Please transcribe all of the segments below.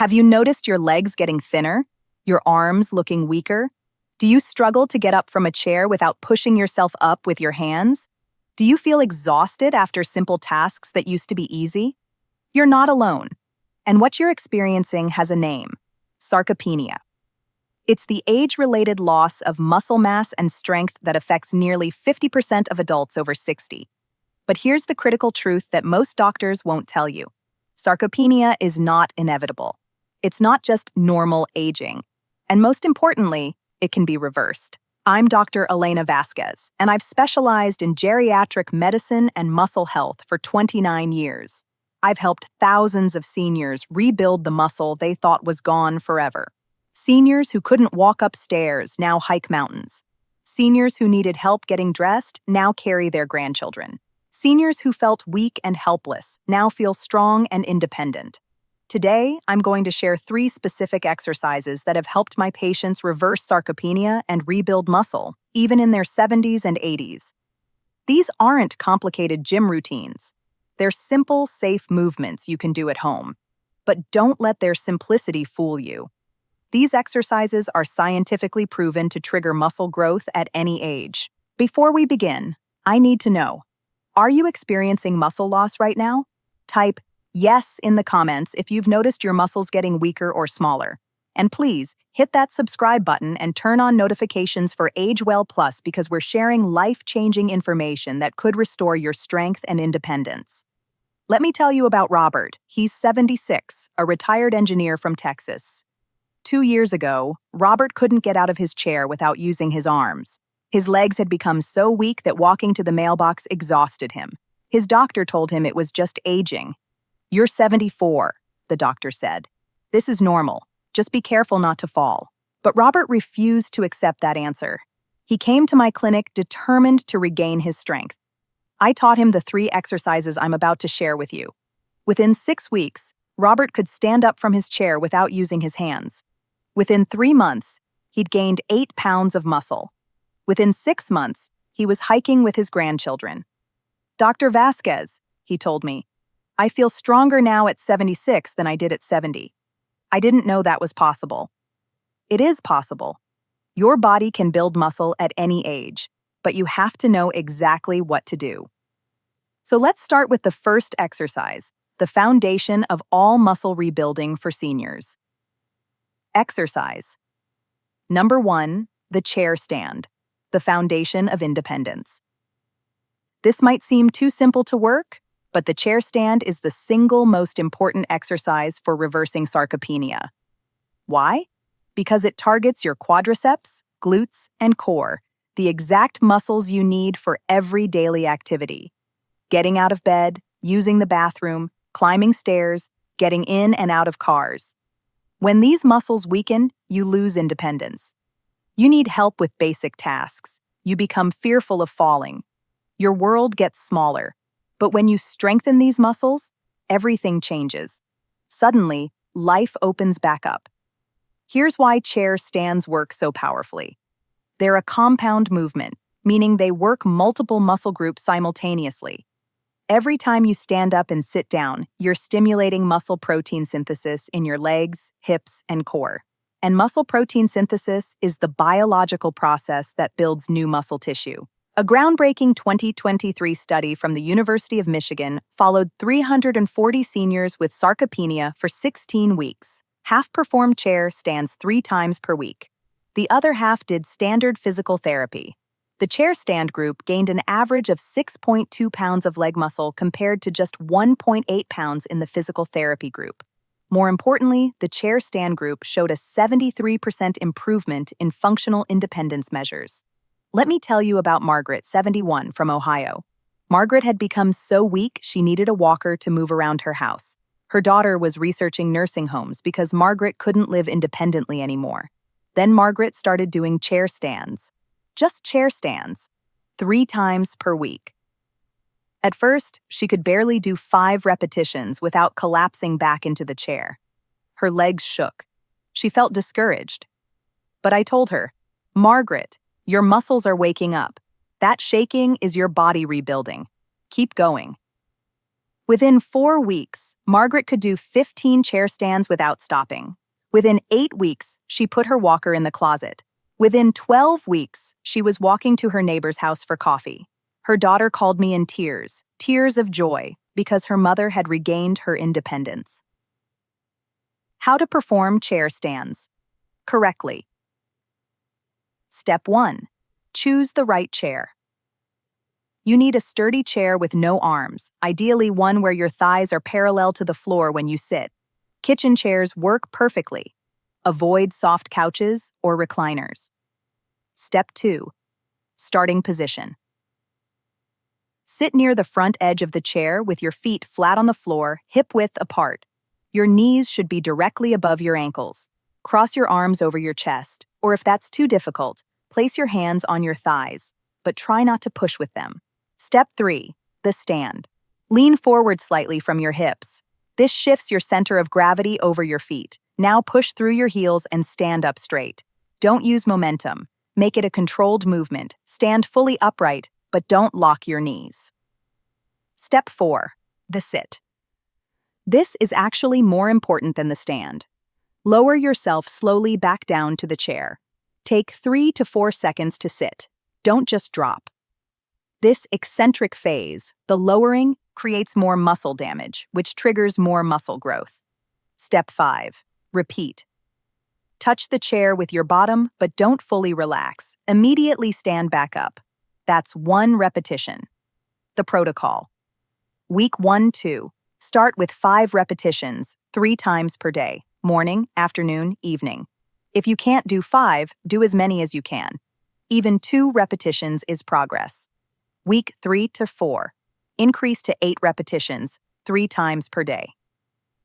Have you noticed your legs getting thinner? Your arms looking weaker? Do you struggle to get up from a chair without pushing yourself up with your hands? Do you feel exhausted after simple tasks that used to be easy? You're not alone. And what you're experiencing has a name: sarcopenia. It's the age-related loss of muscle mass and strength that affects nearly 50% of adults over 60. But here's the critical truth that most doctors won't tell you. Sarcopenia is not inevitable. It's not just normal aging. And most importantly, it can be reversed. I'm Dr. Elena Vasquez, and I've specialized in geriatric medicine and muscle health for 29 years. I've helped thousands of seniors rebuild the muscle they thought was gone forever. Seniors who couldn't walk up stairs now hike mountains. Seniors who needed help getting dressed now carry their grandchildren. Seniors who felt weak and helpless now feel strong and independent. Today, I'm going to share 3 specific exercises that have helped my patients reverse sarcopenia and rebuild muscle, even in their 70s and 80s. These aren't complicated gym routines. They're simple, safe movements you can do at home. But don't let their simplicity fool you. These exercises are scientifically proven to trigger muscle growth at any age. Before we begin, I need to know, are you experiencing muscle loss right now? Type yes in the comments if you've noticed your muscles getting weaker or smaller. And please, hit that subscribe button and turn on notifications for AgeWell Plus because we're sharing life-changing information that could restore your strength and independence. Let me tell you about Robert. He's 76, a retired engineer from Texas. 2 years ago, Robert couldn't get out of his chair without using his arms. His legs had become so weak that walking to the mailbox exhausted him. His doctor told him it was just aging. "You're 74, the doctor said. "This is normal. Just be careful not to fall." But Robert refused to accept that answer. He came to my clinic determined to regain his strength. I taught him the 3 exercises I'm about to share with you. Within 6 weeks, Robert could stand up from his chair without using his hands. Within 3 months, he'd gained 8 pounds of muscle. Within 6 months, he was hiking with his grandchildren. "Dr. Vasquez," he told me, "I feel stronger now at 76 than I did at 70. I didn't know that was possible." It is possible. Your body can build muscle at any age, but you have to know exactly what to do. So let's start with the first exercise, the foundation of all muscle rebuilding for seniors. Exercise. Number 1, the chair stand, the foundation of independence. This might seem too simple to work, but the chair stand is the single most important exercise for reversing sarcopenia. Why? Because it targets your quadriceps, glutes, and core, the exact muscles you need for every daily activity. Getting out of bed, using the bathroom, climbing stairs, getting in and out of cars. When these muscles weaken, you lose independence. You need help with basic tasks. You become fearful of falling. Your world gets smaller. But when you strengthen these muscles, everything changes. Suddenly, life opens back up. Here's why chair stands work so powerfully. They're a compound movement, meaning they work multiple muscle groups simultaneously. Every time you stand up and sit down, you're stimulating muscle protein synthesis in your legs, hips, and core. And muscle protein synthesis is the biological process that builds new muscle tissue. A groundbreaking 2023 study from the University of Michigan followed 340 seniors with sarcopenia for 16 weeks. Half performed chair stands 3 times per week. The other half did standard physical therapy. The chair stand group gained an average of 6.2 pounds of leg muscle compared to just 1.8 pounds in the physical therapy group. More importantly, the chair stand group showed a 73% improvement in functional independence measures. Let me tell you about Margaret, 71, from Ohio. Margaret had become so weak she needed a walker to move around her house. Her daughter was researching nursing homes because Margaret couldn't live independently anymore. Then Margaret started doing chair stands. Just chair stands, 3 times per week. At first, she could barely do 5 repetitions without collapsing back into the chair. Her legs shook. She felt discouraged. But I told her, "Margaret, your muscles are waking up. That shaking is your body rebuilding. Keep going." Within 4 weeks, Margaret could do 15 chair stands without stopping. Within 8 weeks, she put her walker in the closet. Within 12 weeks, she was walking to her neighbor's house for coffee. Her daughter called me in tears, tears of joy, because her mother had regained her independence. How to perform chair stands correctly. Step 1. Choose the right chair. You need a sturdy chair with no arms, ideally one where your thighs are parallel to the floor when you sit. Kitchen chairs work perfectly. Avoid soft couches or recliners. Step 2. Starting position. Sit near the front edge of the chair with your feet flat on the floor, hip-width apart. Your knees should be directly above your ankles. Cross your arms over your chest, or if that's too difficult, place your hands on your thighs, but try not to push with them. Step 3. The stand. Lean forward slightly from your hips. This shifts your center of gravity over your feet. Now push through your heels and stand up straight. Don't use momentum. Make it a controlled movement. Stand fully upright, but don't lock your knees. Step 4. The sit. This is actually more important than the stand. Lower yourself slowly back down to the chair. Take 3 to 4 seconds to sit. Don't just drop. This eccentric phase, the lowering, creates more muscle damage, which triggers more muscle growth. Step 5. Repeat. Touch the chair with your bottom, but don't fully relax. Immediately stand back up. That's 1 repetition. The protocol. Week 1-2. Start with 5 repetitions, 3 times per day, morning, afternoon, evening. If you can't do 5, do as many as you can. Even 2 repetitions is progress. Week 3-4. Increase to 8 repetitions, 3 times per day.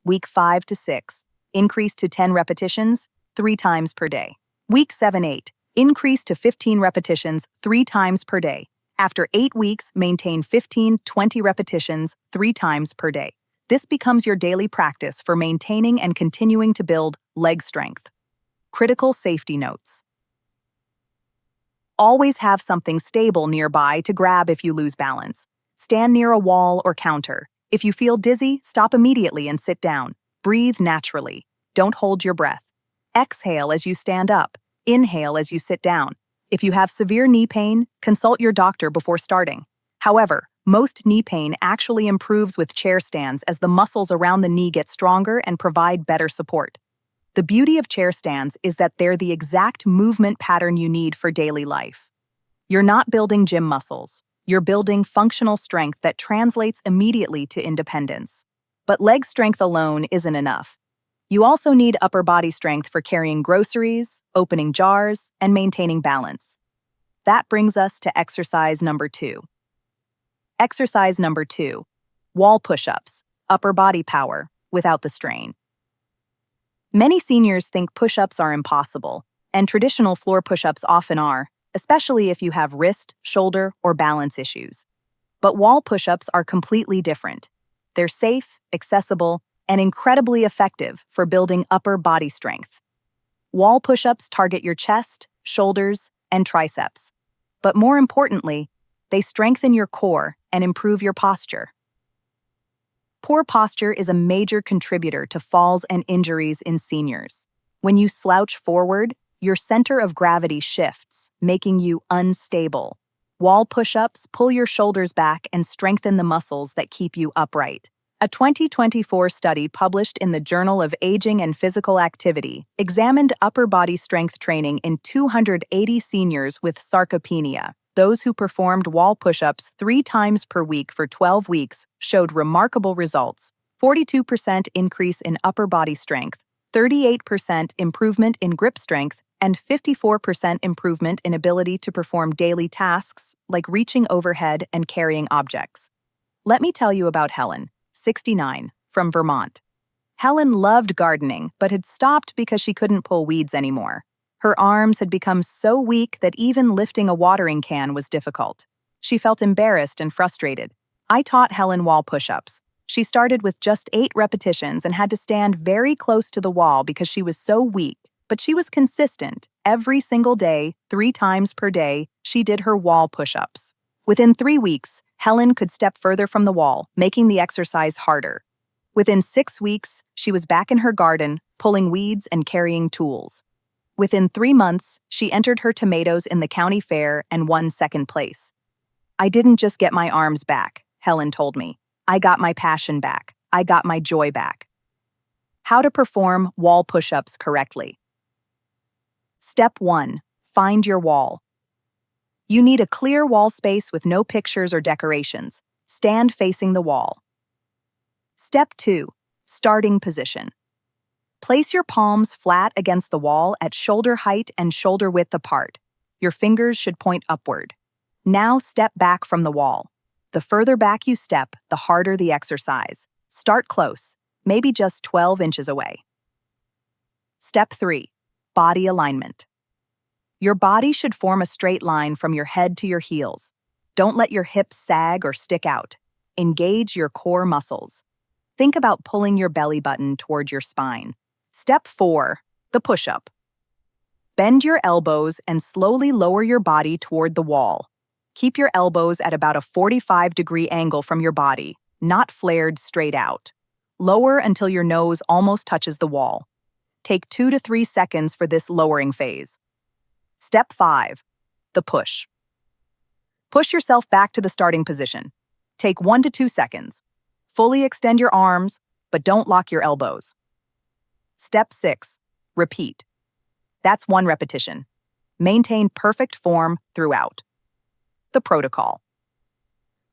Week 5-6. Increase to 10 repetitions, 3 times per day. Week 7-8. Increase to 15 repetitions, 3 times per day. After 8 weeks, maintain 15-20 repetitions, 3 times per day. This becomes your daily practice for maintaining and continuing to build leg strength. Critical safety notes. Always have something stable nearby to grab if you lose balance. Stand near a wall or counter. If you feel dizzy, stop immediately and sit down. Breathe naturally. Don't hold your breath. Exhale as you stand up. Inhale as you sit down. If you have severe knee pain, consult your doctor before starting. However, most knee pain actually improves with chair stands as the muscles around the knee get stronger and provide better support. The beauty of chair stands is that they're the exact movement pattern you need for daily life. You're not building gym muscles. You're building functional strength that translates immediately to independence. But leg strength alone isn't enough. You also need upper body strength for carrying groceries, opening jars, and maintaining balance. That brings us to exercise number 2. Exercise number 2. Wall push-ups, upper body power, without the strain. Many seniors think push-ups are impossible, and traditional floor push-ups often are, especially if you have wrist, shoulder, or balance issues. But wall push-ups are completely different. They're safe, accessible, and incredibly effective for building upper body strength. Wall push-ups target your chest, shoulders, and triceps. But more importantly, they strengthen your core and improve your posture. Poor posture is a major contributor to falls and injuries in seniors. When you slouch forward, your center of gravity shifts, making you unstable. Wall push-ups pull your shoulders back and strengthen the muscles that keep you upright. A 2024 study published in the Journal of Aging and Physical Activity examined upper body strength training in 280 seniors with sarcopenia. Those who performed wall push-ups 3 times per week for 12 weeks showed remarkable results. 42% increase in upper body strength, 38% improvement in grip strength, and 54% improvement in ability to perform daily tasks like reaching overhead and carrying objects. Let me tell you about Helen, 69, from Vermont. Helen loved gardening, but had stopped because she couldn't pull weeds anymore. Her arms had become so weak that even lifting a watering can was difficult. She felt embarrassed and frustrated. I taught Helen wall push-ups. She started with just 8 repetitions and had to stand very close to the wall because she was so weak. But she was consistent. Every single day, 3 times per day, she did her wall push-ups. Within 3 weeks, Helen could step further from the wall, making the exercise harder. Within 6 weeks, she was back in her garden, pulling weeds and carrying tools. Within 3 months, she entered her tomatoes in the county fair and won second place. "I didn't just get my arms back," Helen told me. "I got my passion back. I got my joy back." How to perform wall push-ups correctly. Step 1. Find your wall. You need a clear wall space with no pictures or decorations. Stand facing the wall. Step 2. Starting position. Place your palms flat against the wall at shoulder height and shoulder width apart. Your fingers should point upward. Now step back from the wall. The further back you step, the harder the exercise. Start close, maybe just 12 inches away. Step 3. Body alignment. Your body should form a straight line from your head to your heels. Don't let your hips sag or stick out. Engage your core muscles. Think about pulling your belly button toward your spine. Step 4. The push-up. Bend your elbows and slowly lower your body toward the wall. Keep your elbows at about a 45-degree angle from your body, not flared straight out. Lower until your nose almost touches the wall. Take 2 to 3 seconds for this lowering phase. Step 5. The push. Push yourself back to the starting position. Take 1 to 2 seconds. Fully extend your arms, but don't lock your elbows. Step 6. Repeat. That's 1 repetition. Maintain perfect form throughout. The protocol.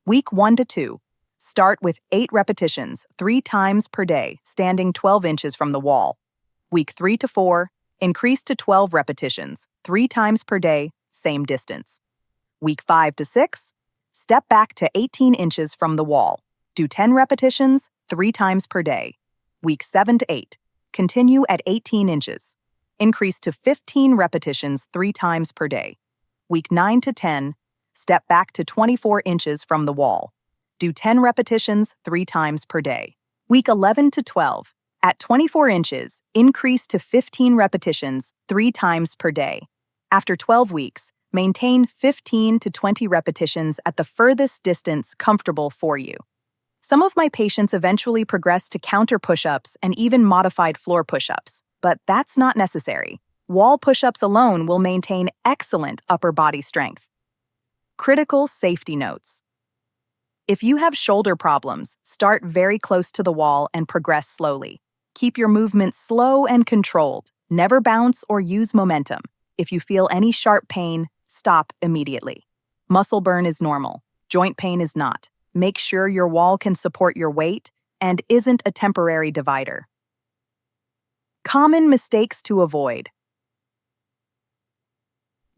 Week 1 to 2. Start with 8 repetitions, 3 times per day, standing 12 inches from the wall. Week 3 to 4. Increase to 12 repetitions, 3 times per day, same distance. Week 5 to 6. Step back to 18 inches from the wall. Do 10 repetitions, 3 times per day. Week 7 to 8. Continue at 18 inches. Increase to 15 repetitions 3 times per day. Week 9 to 10, step back to 24 inches from the wall. Do 10 repetitions 3 times per day. Week 11 to 12, at 24 inches, increase to 15 repetitions 3 times per day. After 12 weeks, maintain 15 to 20 repetitions at the furthest distance comfortable for you. Some of my patients eventually progress to counter push-ups and even modified floor push-ups, but that's not necessary. Wall push-ups alone will maintain excellent upper body strength. Critical safety notes. If you have shoulder problems, start very close to the wall and progress slowly. Keep your movements slow and controlled. Never bounce or use momentum. If you feel any sharp pain, stop immediately. Muscle burn is normal. Joint pain is not. Make sure your wall can support your weight and isn't a temporary divider. Common mistakes to avoid.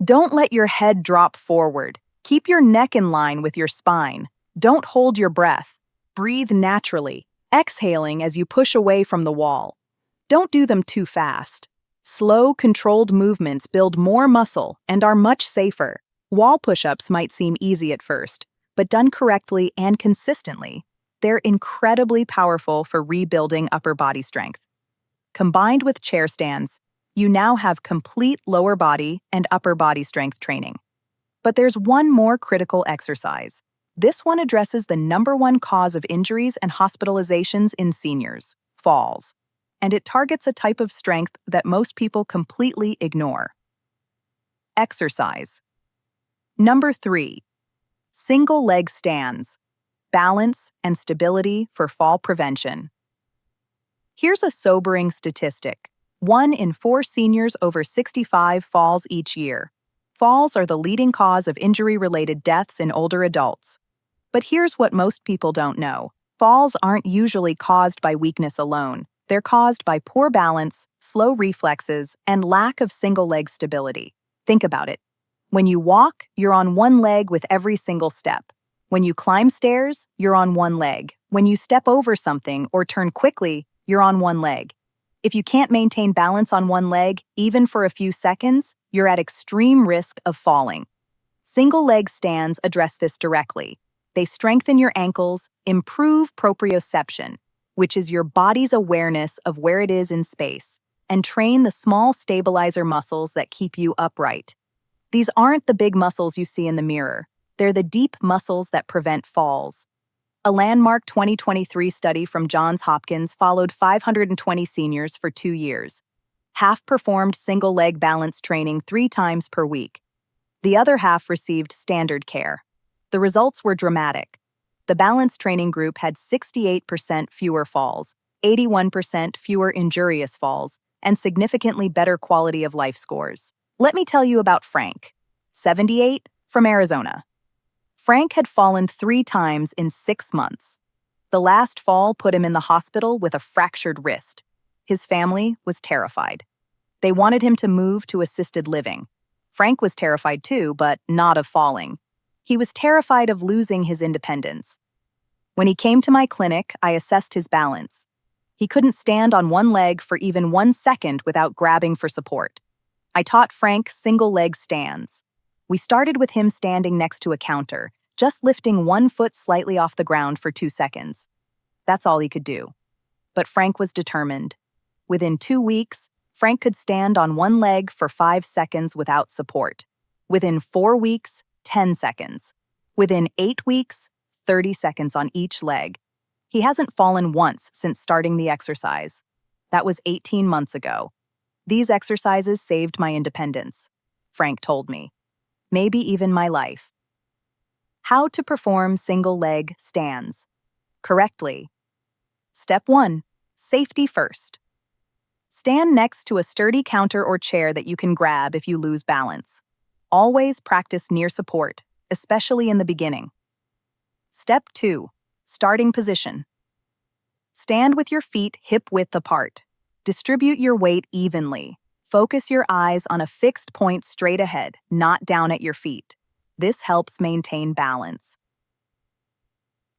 Don't let your head drop forward. Keep your neck in line with your spine. Don't hold your breath. Breathe naturally, exhaling as you push away from the wall. Don't do them too fast. Slow, controlled movements build more muscle and are much safer. Wall push-ups might seem easy at first, but done correctly and consistently, they're incredibly powerful for rebuilding upper body strength. Combined with chair stands, you now have complete lower body and upper body strength training. But there's one more critical exercise. This one addresses the #1 cause of injuries and hospitalizations in seniors, falls, and it targets a type of strength that most people completely ignore. Exercise. Number 3. Single leg stands. Balance and stability for fall prevention. Here's a sobering statistic. 1 in 4 seniors over 65 falls each year. Falls are the leading cause of injury-related deaths in older adults. But here's what most people don't know. Falls aren't usually caused by weakness alone. They're caused by poor balance, slow reflexes, and lack of single-leg stability. Think about it. When you walk, you're on one leg with every single step. When you climb stairs, you're on one leg. When you step over something or turn quickly, you're on one leg. If you can't maintain balance on one leg, even for a few seconds, you're at extreme risk of falling. Single-leg stands address this directly. They strengthen your ankles, improve proprioception, which is your body's awareness of where it is in space, and train the small stabilizer muscles that keep you upright. These aren't the big muscles you see in the mirror. They're the deep muscles that prevent falls. A landmark 2023 study from Johns Hopkins followed 520 seniors for 2 years. Half performed single-leg balance training 3 times per week. The other half received standard care. The results were dramatic. The balance training group had 68% fewer falls, 81% fewer injurious falls, and significantly better quality of life scores. Let me tell you about Frank, 78, from Arizona. Frank had fallen 3 times in 6 months. The last fall put him in the hospital with a fractured wrist. His family was terrified. They wanted him to move to assisted living. Frank was terrified too, but not of falling. He was terrified of losing his independence. When he came to my clinic, I assessed his balance. He couldn't stand on one leg for even 1 second without grabbing for support. I taught Frank single-leg stands. We started with him standing next to a counter, just lifting 1 foot slightly off the ground for 2 seconds. That's all he could do. But Frank was determined. Within 2 weeks, Frank could stand on one leg for 5 seconds without support. Within 4 weeks, 10 seconds. Within 8 weeks, 30 seconds on each leg. He hasn't fallen once since starting the exercise. That was 18 months ago. These exercises saved my independence, Frank told me. Maybe even my life. How to perform single-leg stands correctly. Step 1. Safety first. Stand next to a sturdy counter or chair that you can grab if you lose balance. Always practice near support, especially in the beginning. Step 2. Starting position. Stand with your feet hip-width apart. Distribute your weight evenly. Focus your eyes on a fixed point straight ahead, not down at your feet. This helps maintain balance.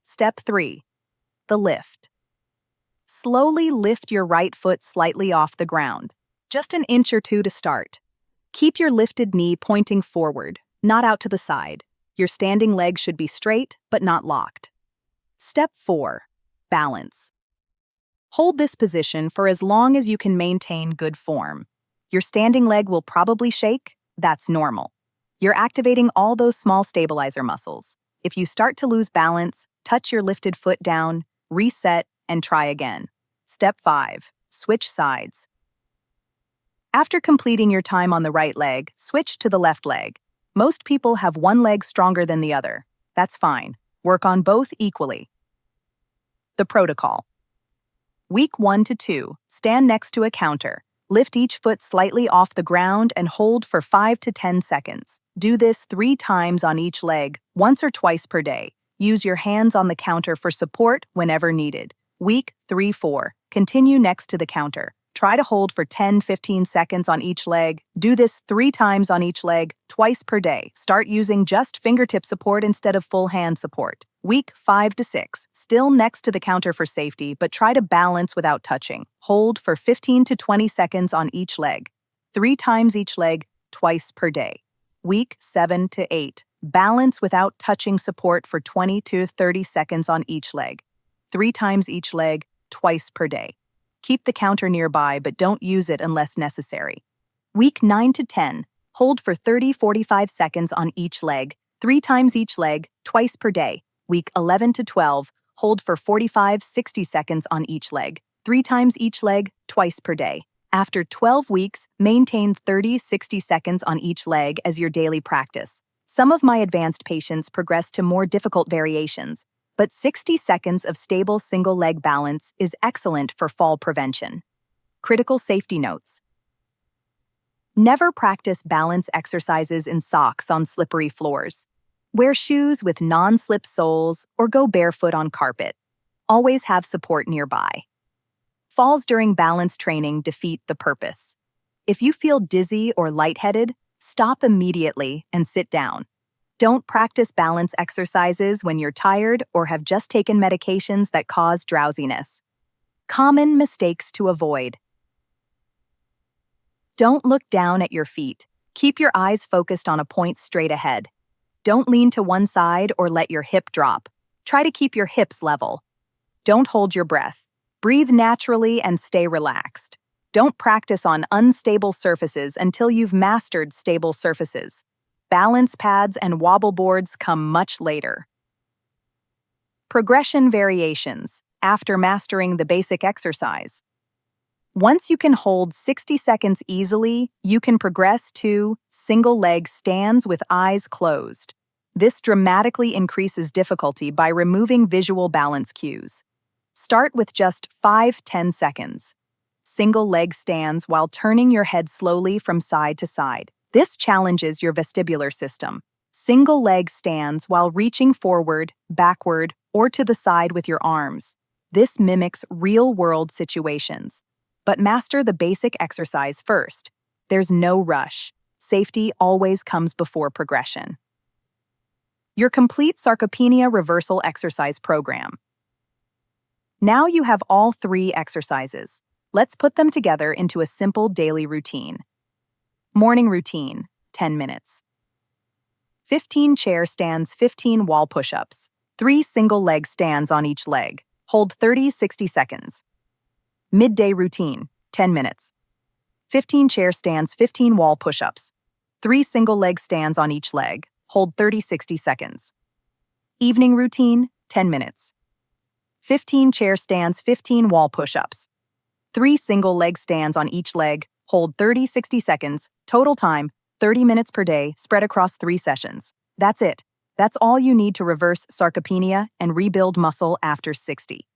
Step 3. The lift. Slowly lift your right foot slightly off the ground, just an inch or 2 to start. Keep your lifted knee pointing forward, not out to the side. Your standing leg should be straight, but not locked. Step 4. Balance. Hold this position for as long as you can maintain good form. Your standing leg will probably shake. That's normal. You're activating all those small stabilizer muscles. If you start to lose balance, touch your lifted foot down, reset, and try again. Step 5. Switch sides. After completing your time on the right leg, switch to the left leg. Most people have one leg stronger than the other. That's fine. Work on both equally. The protocol. Week 1 to 2, stand next to a counter. Lift each foot slightly off the ground and hold for 5 to 10 seconds. Do this 3 times on each leg, once or twice per day. Use your hands on the counter for support whenever needed. Week 3-4, continue next to the counter. Try to hold for 10-15 seconds on each leg. Do this 3 times on each leg, twice per day. Start using just fingertip support instead of full hand support. Week 5-6, still next to the counter for safety, but try to balance without touching. Hold for 15 to 20 seconds on each leg. 3 times each leg, twice per day. Week 7-8, balance without touching support for 20 to 30 seconds on each leg. 3 times each leg, twice per day. Keep the counter nearby, but don't use it unless necessary. Week 9-10, hold for 30-45 seconds on each leg, 3 times each leg, twice per day. Week 11-12, hold for 45-60 seconds on each leg, 3 times each leg, twice per day. After 12 weeks, maintain 30-60 seconds on each leg as your daily practice. Some of my advanced patients progress to more difficult variations, but 60 seconds of stable single-leg balance is excellent for fall prevention. Critical safety notes. Never practice balance exercises in socks on slippery floors. Wear shoes with non-slip soles or go barefoot on carpet. Always have support nearby. Falls during balance training defeat the purpose. If you feel dizzy or lightheaded, stop immediately and sit down. Don't practice balance exercises when you're tired or have just taken medications that cause drowsiness. Common mistakes to avoid. Don't look down at your feet. Keep your eyes focused on a point straight ahead. Don't lean to one side or let your hip drop. Try to keep your hips level. Don't hold your breath. Breathe naturally and stay relaxed. Don't practice on unstable surfaces until you've mastered stable surfaces. Balance pads and wobble boards come much later. Progression variations after mastering the basic exercise. Once you can hold 60 seconds easily, you can progress to single leg stands with eyes closed. This dramatically increases difficulty by removing visual balance cues. Start with just 5-10 seconds. Single leg stands while turning your head slowly from side to side. This challenges your vestibular system. Single leg stands while reaching forward, backward, or to the side with your arms. This mimics real-world situations. But master the basic exercise first. There's no rush. Safety always comes before progression. Your complete sarcopenia reversal exercise program. Now you have all 3 exercises. Let's put them together into a simple daily routine. Morning routine, 10 minutes. 15 chair stands, 15 wall push-ups. 3 single leg stands on each leg. Hold 30-60 seconds. Midday routine, 10 minutes. 15 chair stands, 15 wall push-ups. 3 single leg stands on each leg. Hold 30-60 seconds. Evening routine, 10 minutes. 15 chair stands, 15 wall push-ups. 3 single leg stands on each leg. Hold 30-60 seconds. Total time, 30 minutes per day, spread across 3 sessions. That's it. That's all you need to reverse sarcopenia and rebuild muscle after 60.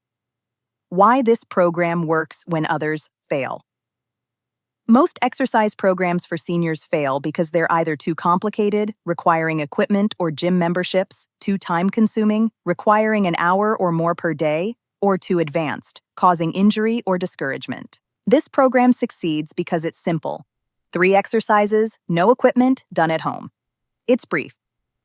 Why this program works when others fail. Most exercise programs for seniors fail because they're either too complicated, requiring equipment or gym memberships, too time-consuming, requiring an hour or more per day, or too advanced, causing injury or discouragement. This program succeeds because it's simple. 3 exercises, no equipment, done at home. It's brief.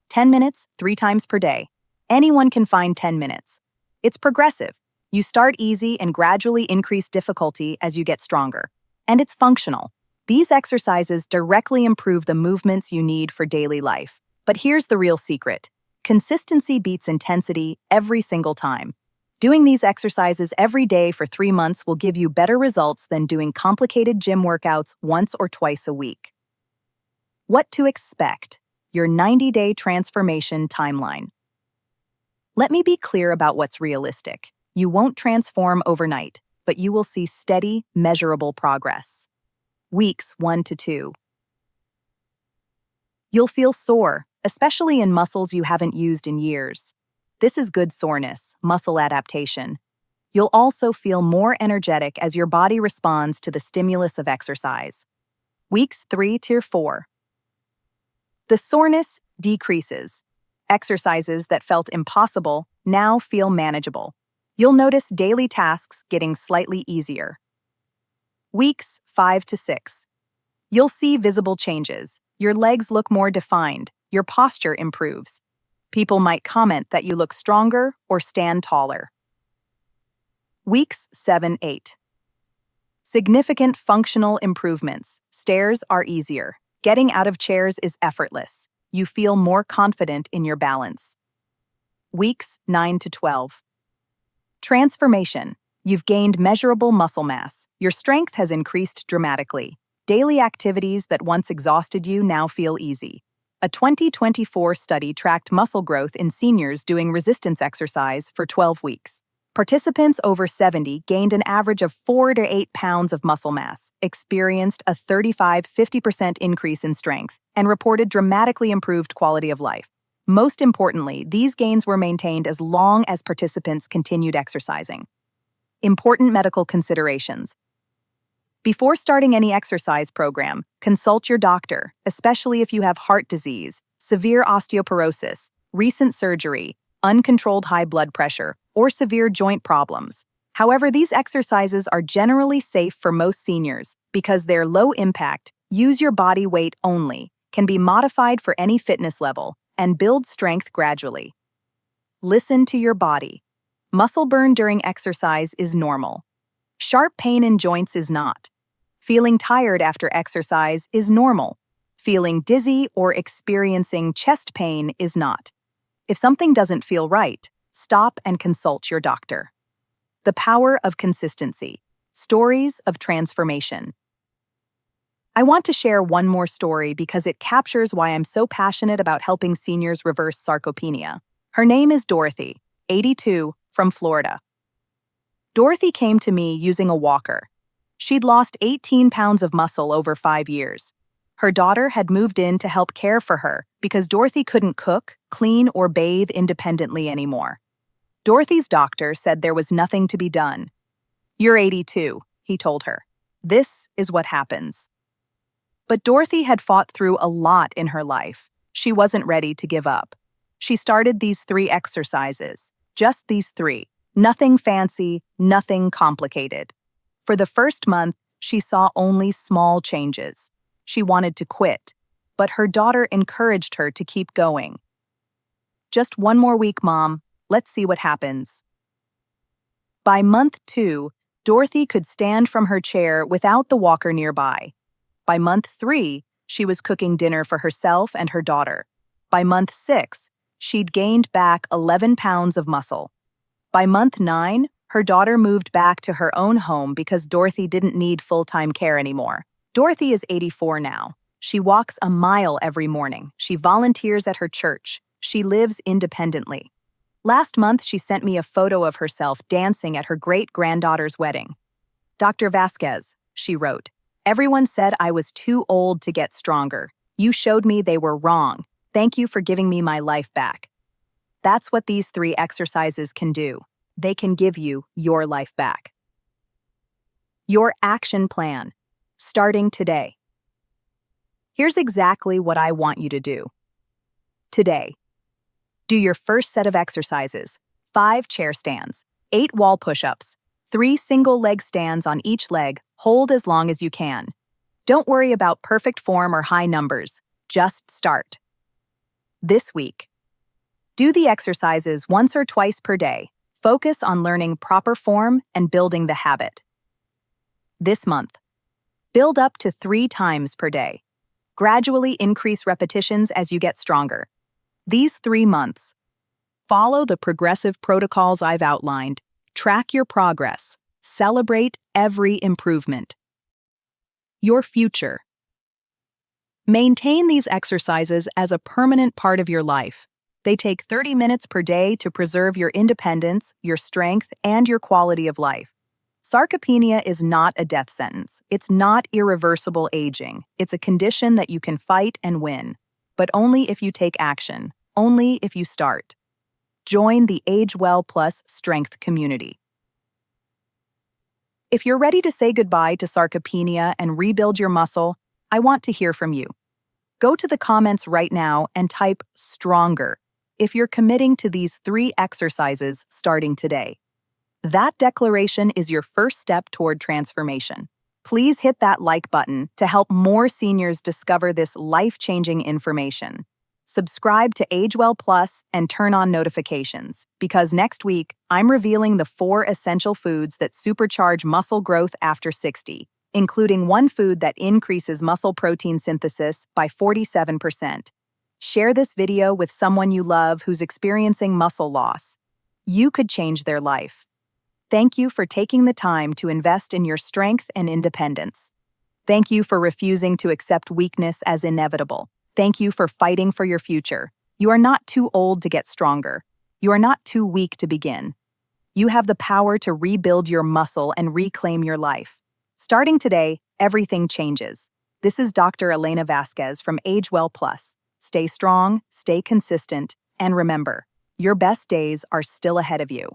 10 minutes, 3 times per day. Anyone can find 10 minutes. It's progressive. You start easy and gradually increase difficulty as you get stronger. And it's functional. These exercises directly improve the movements you need for daily life. But here's the real secret. Consistency beats intensity every single time. Doing these exercises every day for 3 months will give you better results than doing complicated gym workouts once or twice a week. What to expect? Your 90-day transformation timeline. Let me be clear about what's realistic. You won't transform overnight, but you will see steady, measurable progress. Weeks 1 to 2. You'll feel sore, especially in muscles you haven't used in years. This is good soreness, muscle adaptation. You'll also feel more energetic as your body responds to the stimulus of exercise. Weeks 3 to 4. The soreness decreases. Exercises that felt impossible now feel manageable. You'll notice daily tasks getting slightly easier. Weeks 5 to 6. You'll see visible changes. Your legs look more defined. Your posture improves. People might comment that you look stronger or stand taller. Weeks 7-8. Significant functional improvements. Stairs are easier. Getting out of chairs is effortless. You feel more confident in your balance. Weeks 9 to 12. Transformation. You've gained measurable muscle mass. Your strength has increased dramatically. Daily activities that once exhausted you now feel easy. A 2024 study tracked muscle growth in seniors doing resistance exercise for 12 weeks. Participants over 70 gained an average of 4 to 8 pounds of muscle mass, experienced a 35-50% increase in strength, and reported dramatically improved quality of life. Most importantly, these gains were maintained as long as participants continued exercising. Important medical considerations. Before starting any exercise program, consult your doctor, especially if you have heart disease, severe osteoporosis, recent surgery, uncontrolled high blood pressure, or severe joint problems. However, these exercises are generally safe for most seniors because they're low impact, use your body weight only, can be modified for any fitness level, and build strength gradually. Listen to your body. Muscle burn during exercise is normal. Sharp pain in joints is not. Feeling tired after exercise is normal. Feeling dizzy or experiencing chest pain is not. If something doesn't feel right, stop and consult your doctor. The power of consistency. Stories of transformation. I want to share one more story because it captures why I'm so passionate about helping seniors reverse sarcopenia. Her name is Dorothy. 82, from Florida. Dorothy came to me using a walker. She'd lost 18 pounds of muscle over 5 years. Her daughter had moved in to help care for her because Dorothy couldn't cook, clean, or bathe independently anymore. Dorothy's doctor said there was nothing to be done. "You're 82, he told her. "This is what happens." But Dorothy had fought through a lot in her life. She wasn't ready to give up. She started these 3 exercises, just these 3. Nothing fancy, nothing complicated. For the first month, she saw only small changes. She wanted to quit, but her daughter encouraged her to keep going. "Just 1 more week, Mom. Let's see what happens." By month 2, Dorothy could stand from her chair without the walker nearby. By month 3, she was cooking dinner for herself and her daughter. By month 6, she'd gained back 11 pounds of muscle. By month 9, her daughter moved back to her own home because Dorothy didn't need full-time care anymore. Dorothy is 84 now. She walks a mile every morning. She volunteers at her church. She lives independently. Last month, she sent me a photo of herself dancing at her great-granddaughter's wedding. "Dr. Vasquez," she wrote, "everyone said I was too old to get stronger. You showed me they were wrong. Thank you for giving me my life back." That's what these 3 exercises can do. They can give you your life back. Your action plan, starting today. Here's exactly what I want you to do. Today, do your first set of exercises: 5 chair stands, 8 wall push-ups, 3 single leg stands on each leg. Hold as long as you can. Don't worry about perfect form or high numbers. Just start. This week, do the exercises once or twice per day. Focus on learning proper form and building the habit. This month, build up to 3 times per day. Gradually increase repetitions as you get stronger. These 3 months, follow the progressive protocols I've outlined. Track your progress. Celebrate every improvement. Your future. Maintain these exercises as a permanent part of your life. They take 30 minutes per day to preserve your independence, your strength, and your quality of life. Sarcopenia is not a death sentence. It's not irreversible aging. It's a condition that you can fight and win. But only if you take action. Only if you start. Join the AgeWell Plus Strength community. If you're ready to say goodbye to sarcopenia and rebuild your muscle, I want to hear from you. Go to the comments right now and type "stronger" if you're committing to these 3 exercises starting today. That declaration is your first step toward transformation. Please hit that like button to help more seniors discover this life-changing information. Subscribe to AgeWell Plus and turn on notifications, because next week, I'm revealing the 4 essential foods that supercharge muscle growth after 60, including 1 food that increases muscle protein synthesis by 47%. Share this video with someone you love who's experiencing muscle loss. You could change their life. Thank you for taking the time to invest in your strength and independence. Thank you for refusing to accept weakness as inevitable. Thank you for fighting for your future. You are not too old to get stronger. You are not too weak to begin. You have the power to rebuild your muscle and reclaim your life. Starting today, everything changes. This is Dr. Elena Vasquez from AgeWell Plus. Stay strong, stay consistent, and remember, your best days are still ahead of you.